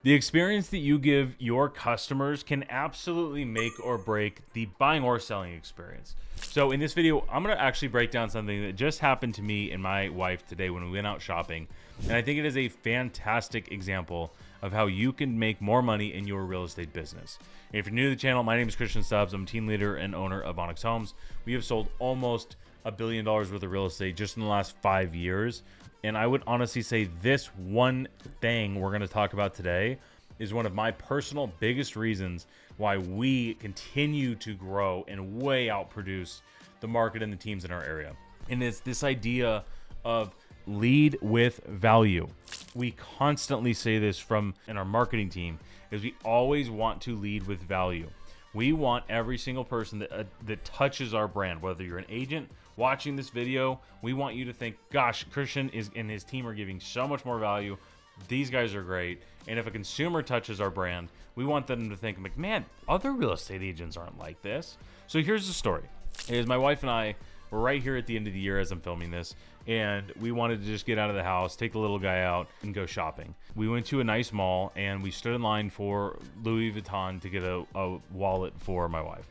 The experience that you give your customers can absolutely make or break the buying or selling experience. So in this video, I'm going to actually break down something that just happened to me and my wife today when we went out shopping. And I think it is a fantastic example of how you can make more money in your real estate business. And if you're new to the channel, my name is Christian Stubbs. I'm team leader and owner of Onyx Homes. We have sold almost $1 billion worth of real estate just in the last 5 years. And I would honestly say this one thing we're going to talk about today is one of my personal biggest reasons why we continue to grow and way outproduce the market and the teams in our area. And it's this idea of lead with value. We constantly say this from in our marketing team is we always want to lead with value. We want every single person that touches our brand, whether you're an agent watching this video, we want you to think, gosh, Christian and his team are giving so much more value. These guys are great. And if a consumer touches our brand, we want them to think, like, man, other real estate agents aren't like this. So here's the story. Is my wife and I were right here at the end of the year as I'm filming this, and we wanted to just get out of the house, take the little guy out, and go shopping. We went to a nice mall, and we stood in line for Louis Vuitton to get a wallet for my wife.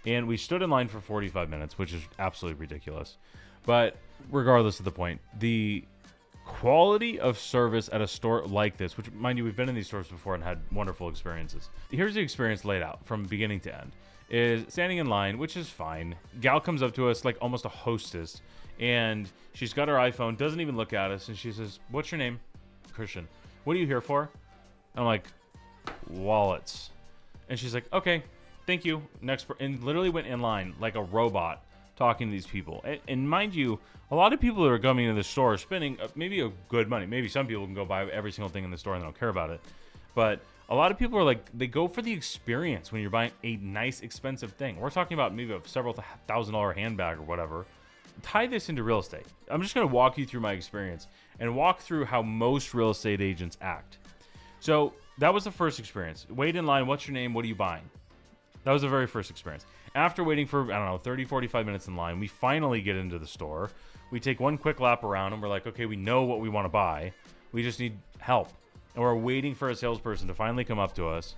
And we stood in line for 45 minutes, which is absolutely ridiculous. But regardless of the point, the quality of service at a store like this, which, mind you, we've been in these stores before and had wonderful experiences. Here's the experience laid out from beginning to end. Is standing in line, which is fine. Gal comes up to us like almost a hostess, and she's got her iPhone, doesn't even look at us, and she says, "What's your name?" "Christian." "What are you here for?" I'm like, "Wallets." And she's like, "Okay, thank you." Next, and literally went in line like a robot talking to these people. And mind you, a lot of people that are coming into the store are spending maybe a good money. Maybe some people can go buy every single thing in the store and they don't care about it. But a lot of people are like, they go for the experience when you're buying a nice, expensive thing. We're talking about maybe a several $1,000 handbag or whatever. Tie this into real estate. I'm just going to walk you through my experience and walk through how most real estate agents act. So that was the first experience. Wait in line. What's your name? What are you buying? That was the very first experience. After waiting for, 30, 45 minutes in line, we finally get into the store. We take one quick lap around and we're like, okay, we know what we want to buy. We just need help. And we're waiting for a salesperson to finally come up to us.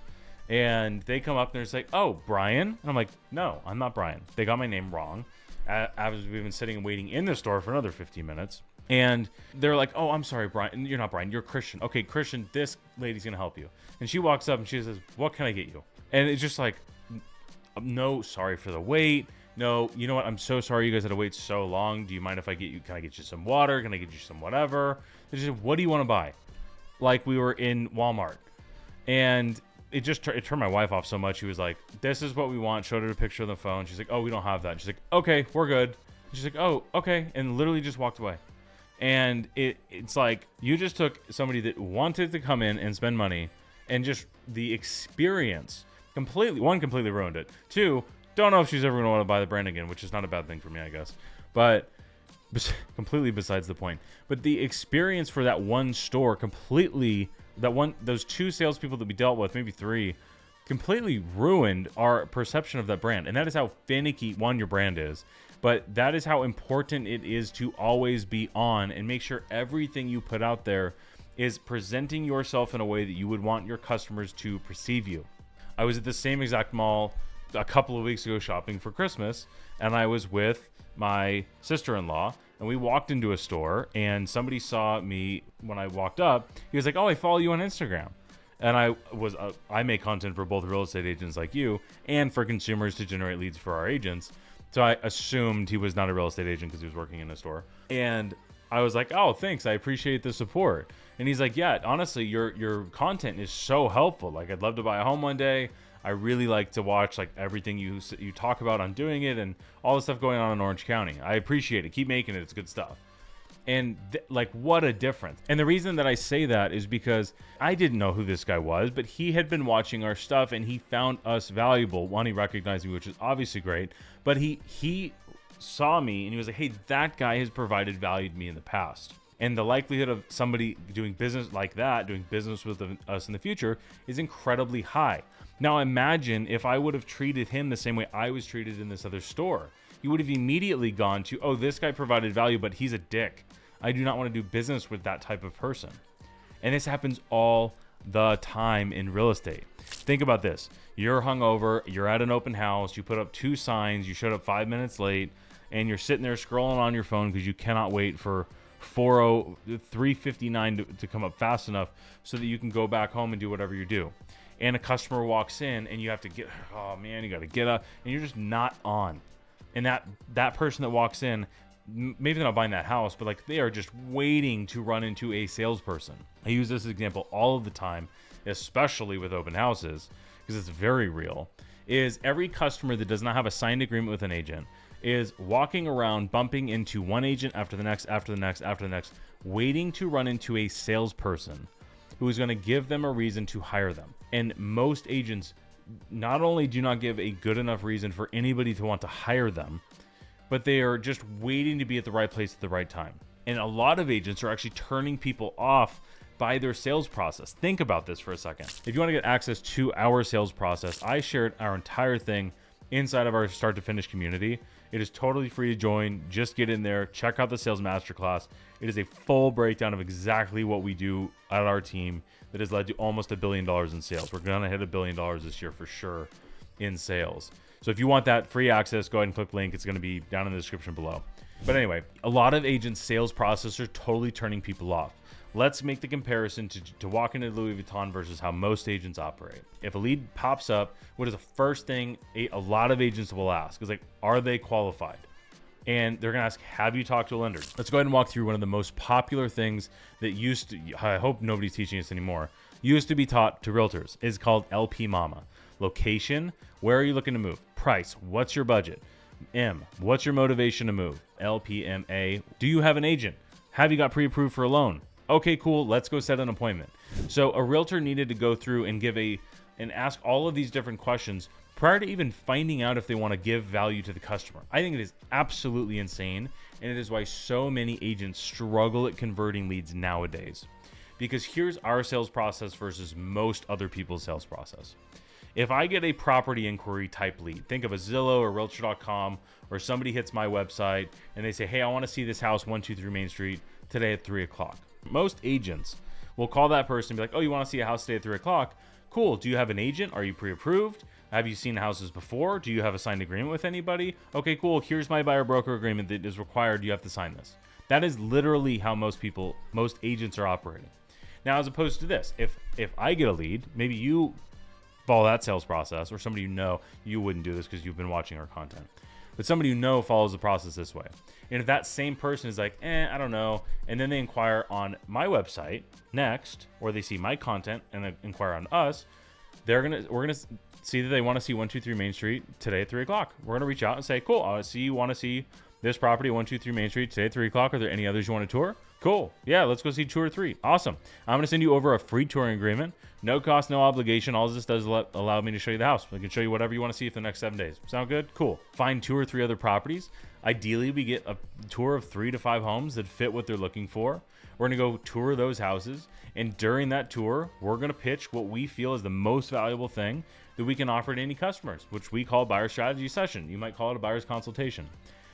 And they come up and they're just like, "Oh, Brian?" And I'm like, "No, I'm not Brian." They got my name wrong. As we've been sitting and waiting in the store for another 15 minutes. And they're like, "Oh, I'm sorry, Brian. You're not Brian. You're Christian." "Okay, Christian, this lady's going to help you." And she walks up and she says, "What can I get you?" And it's just like, "No, sorry for the wait. No, you know what? I'm so sorry you guys had to wait so long. Do you mind if can I get you some water? Can I get you some whatever?" They just said, "What do you want to buy?" Like we were in Walmart. And it turned my wife off so much. She was like, "This is what we want." Showed her a picture on the phone. She's like, "Oh, we don't have that." And she's like, "Okay, we're good." And she's like, "Oh, okay." And literally just walked away. And it's like, you just took somebody that wanted to come in and spend money, and just the experience completely ruined it. Two, don't know if she's ever going to want to buy the brand again, which is not a bad thing for me, I guess. But completely besides the point. But the experience for that one store those two salespeople that we dealt with, maybe three, completely ruined our perception of that brand. And that is how finicky, one, your brand is. But that is how important it is to always be on and make sure everything you put out there is presenting yourself in a way that you would want your customers to perceive you. I was at the same exact mall a couple of weeks ago shopping for Christmas, and I was with my sister-in-law, and we walked into a store, and somebody saw me when I walked up. He was like, "Oh, I follow you on Instagram." And I make content for both real estate agents like you and for consumers to generate leads for our agents. So I assumed he was not a real estate agent because he was working in a store. And I was like, "Oh, thanks. I appreciate the support." And he's like, "Yeah, honestly, your content is so helpful. Like, I'd love to buy a home one day. I really like to watch like everything you talk about on doing it and all the stuff going on in Orange County. I appreciate it. Keep making it. It's good stuff." And like, what a difference. And the reason that I say that is because I didn't know who this guy was, but he had been watching our stuff and he found us valuable. One, he recognized me, which is obviously great, but he saw me and he was like, "Hey, that guy has provided value to me in the past." And the likelihood of somebody doing business like that, doing business with us in the future, is incredibly high. Now imagine if I would have treated him the same way I was treated in this other store. You would have immediately gone to, "Oh, this guy provided value, but he's a dick. I do not want to do business with that type of person." And this happens all the time in real estate. Think about this. You're hungover, you're at an open house, you put up 2 signs, you showed up 5 minutes late, and you're sitting there scrolling on your phone because you cannot wait for 3:59 to come up fast enough so that you can go back home and do whatever you do. And a customer walks in and you have to you got to get up, and you're just not on. And that person that walks in, maybe they're not buying that house, but like they are just waiting to run into a salesperson. I use this example all of the time, especially with open houses, because it's very real. Is every customer that does not have a signed agreement with an agent is walking around bumping into one agent after the next, waiting to run into a salesperson who is going to give them a reason to hire them. And most agents not only do not give a good enough reason for anybody to want to hire them, but they are just waiting to be at the right place at the right time. And a lot of agents are actually turning people off by their sales process. Think about this for a second. If you want to get access to our sales process, I shared our entire thing inside of our start to finish community. It is totally free to join. Just get in there, check out the sales masterclass. It is a full breakdown of exactly what we do at our team that has led to almost $1 billion in sales. We're going to hit $1 billion this year for sure in sales. So if you want that free access, go ahead and click link. It's going to be down in the description below. But anyway, a lot of agents' sales process are totally turning people off. Let's make the comparison to walk into Louis Vuitton versus how most agents operate. If a lead pops up, what is the first thing a lot of agents will ask? Is like, are they qualified? And they're going to ask, have you talked to a lender? Let's go ahead and walk through one of the most popular things that used to, I hope nobody's teaching us anymore, used to be taught to realtors. Is called LP Mama. Location, where are you looking to move? Price, what's your budget? M, what's your motivation to move? LPMA, do you have an agent? Have you got pre-approved for a loan? Okay, cool, let's go set an appointment. So a realtor needed to go through and and ask all of these different questions prior to even finding out if they want to give value to the customer. I think it is absolutely insane, and it is why so many agents struggle at converting leads nowadays. Because here's our sales process versus most other people's sales process. If I get a property inquiry type lead, think of a Zillow or Realtor.com, or somebody hits my website and they say, hey, I want to see this house 123 Main Street today at 3 o'clock. Most agents will call that person and be like, oh, you want to see a house today at 3 o'clock? Cool. Do you have an agent? Are you pre-approved? Have you seen houses before? Do you have a signed agreement with anybody? Okay, cool. Here's my buyer broker agreement that is required. You have to sign this. That is literally how most agents are operating. Now, as opposed to this, if I get a lead, maybe you follow that sales process, or somebody you wouldn't do this because you've been watching our content, but somebody follows the process this way. And if that same person is like, I don't know, and then they inquire on my website next, or they see my content and inquire on us, we're gonna see that they want to see 123 Main Street today at 3 o'clock. We're gonna reach out and say, cool, I see you want to see this property 123 Main Street today at 3 o'clock. Are there any others you want to tour? Cool. Yeah, let's go see 2 or 3. Awesome. I'm gonna send you over a free touring agreement. No cost, no obligation. All this does is allow me to show you the house. I can show you whatever you want to see for the next 7 days. Sound good? Cool. Find 2 or 3 other properties. Ideally, we get a tour of 3 to 5 homes that fit what they're looking for. We're going to go tour those houses. And during that tour, we're going to pitch what we feel is the most valuable thing that we can offer to any customers, which we call buyer strategy session. You might call it a buyer's consultation.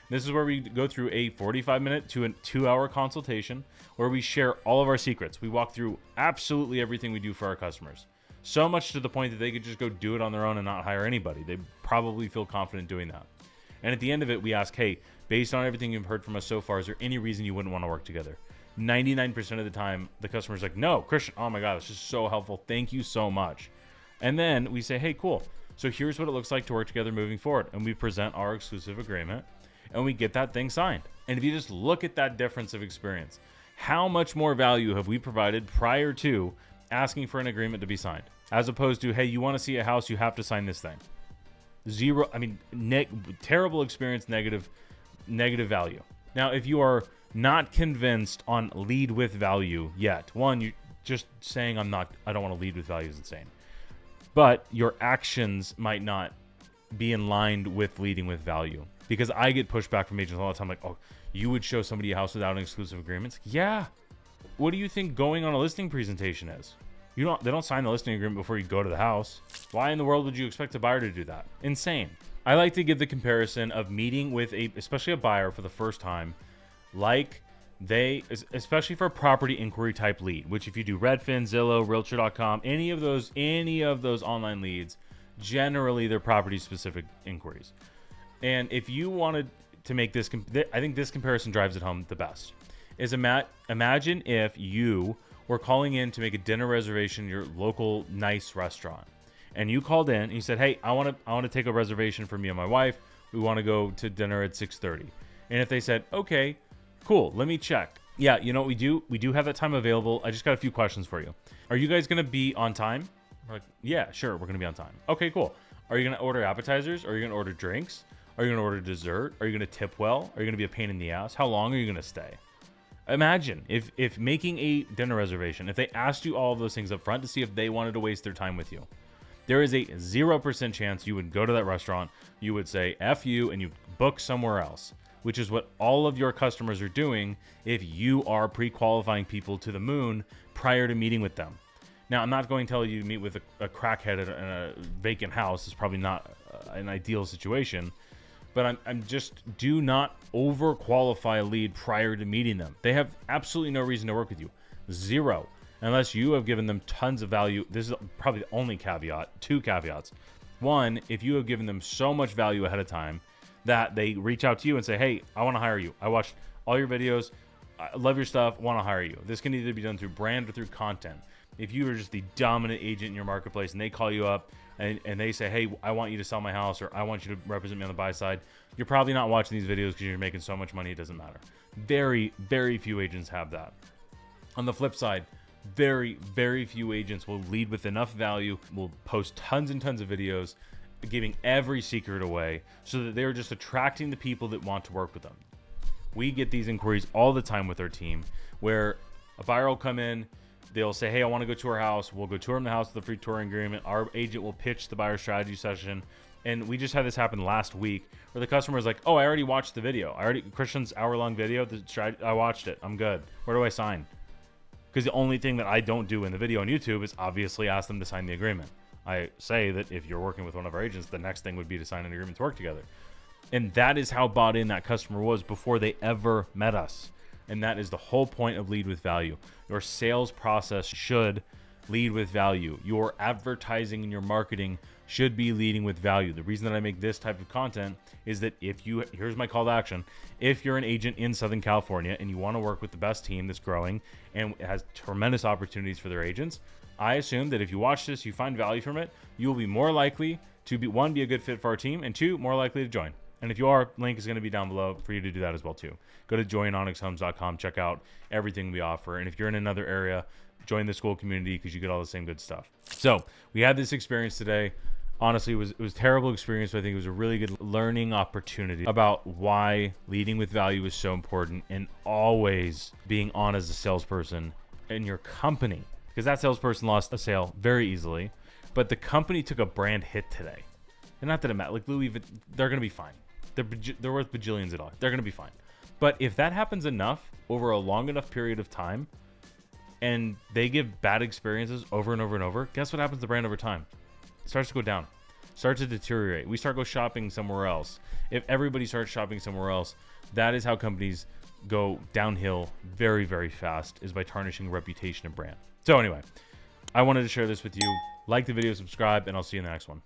This is where we go through a 45-minute to a 2-hour consultation where we share all of our secrets. We walk through absolutely everything we do for our customers. So much to the point that they could just go do it on their own and not hire anybody. They probably feel confident doing that. And at the end of it, we ask, hey, based on everything you've heard from us so far, is there any reason you wouldn't want to work together? 99% of the time, the customer's like, no, Christian, oh my God, this is so helpful. Thank you so much. And then we say, hey, cool. So here's what it looks like to work together moving forward. And we present our exclusive agreement and we get that thing signed. And if you just look at that difference of experience, how much more value have we provided prior to asking for an agreement to be signed, as opposed to, hey, you want to see a house, you have to sign this thing. Zero, I mean, terrible experience, negative value. Now, if you are not convinced on lead with value yet, one, you just saying I don't want to lead with value is insane. But your actions might not be in line with leading with value. Because I get pushback from agents all the time, like, oh, you would show somebody a house without an exclusive agreement? Yeah. What do you think going on a listing presentation is? They don't sign the listing agreement before you go to the house. Why in the world would you expect a buyer to do that? Insane. I like to give the comparison of meeting with especially a buyer for the first time, like especially for a property inquiry type lead, which if you do Redfin, Zillow, Realtor.com, any of those online leads, generally they're property specific inquiries. And if you wanted to make this, I think this comparison drives it home the best. Is imagine if you were calling in to make a dinner reservation at your local nice restaurant, and you called in and you said, "Hey, I want to take a reservation for me and my wife. We want to go to dinner at 6:30." And if they said, "Okay, cool, let me check. Yeah, you know what we do? We do have that time available. I just got a few questions for you. Are you guys going to be on time?" We're like, "Yeah, sure, we're going to be on time." "Okay, cool. Are you going to order appetizers? Are you going to order drinks? Are you going to order dessert? Are you going to tip well? Are you going to be a pain in the ass? How long are you going to stay?" Imagine if making a dinner reservation, if they asked you all of those things up front to see if they wanted to waste their time with you. There is a 0% chance you would go to that restaurant, you would say F you, and you book somewhere else, which is what all of your customers are doing if you are pre-qualifying people to the moon prior to meeting with them. Now, I'm not going to tell you to meet with a crackhead in a vacant house. It's probably not an ideal situation, but I'm just, do not overqualify a lead prior to meeting them. They have absolutely no reason to work with you. Zero. Unless you have given them tons of value. This is probably the only caveat. Two caveats. One, if you have given them so much value ahead of time that they reach out to you and say, "Hey, I want to hire you. I watched all your videos. I love your stuff. Want to hire you." This can either be done through brand or through content. If you are just the dominant agent in your marketplace and they call you up and they say, "Hey, I want you to sell my house," or "I want you to represent me on the buy side," you're probably not watching these videos because you're making so much money it doesn't matter. Very, very few agents have that. On the flip side, very, very few agents will lead with enough value, will post tons and tons of videos, giving every secret away so that they're just attracting the people that want to work with them. We get these inquiries all the time with our team where a buyer will come in, they'll say, "Hey, I want to go to our house." We'll go tour them the house with a free touring agreement. Our agent will pitch the buyer strategy session. And we just had this happen last week where the customer is like, "Oh, I already watched the video. Christian's hour-long video, I watched it. I'm good. Where do I sign?" Because the only thing that I don't do in the video on YouTube is obviously ask them to sign the agreement. I say that if you're working with one of our agents, the next thing would be to sign an agreement to work together. And that is how bought in that customer was before they ever met us. And that is the whole point of lead with value. Your sales process should lead with value. Your advertising and your marketing should be leading with value. The reason that I make this type of content is that here's my call to action. If you're an agent in Southern California and you want to work with the best team that's growing and has tremendous opportunities for their agents, I assume that if you watch this, you find value from it, you will be more likely to be a good fit for our team, and two, more likely to join. And if you are, link is going to be down below for you to do that as well too. Go to joinonyxhomes.com, check out everything we offer. And if you're in another area, join the school community because you get all the same good stuff. So we had this experience today. Honestly, it was a terrible experience, but I think it was a really good learning opportunity about why leading with value is so important and always being on as a salesperson in your company. Because that salesperson lost a sale very easily, but the company took a brand hit today. And not that it matters. Like Louis, they're going to be fine. They're worth bajillions of dollars. They're going to be fine. But if that happens enough over a long enough period of time and they give bad experiences over and over and over, guess what happens to the brand over time? It starts to go down, starts to deteriorate. We start go shopping somewhere else. If everybody starts shopping somewhere else, that is how companies go downhill very, very fast, is by tarnishing reputation and brand. So anyway, I wanted to share this with you. Like the video, subscribe, and I'll see you in the next one.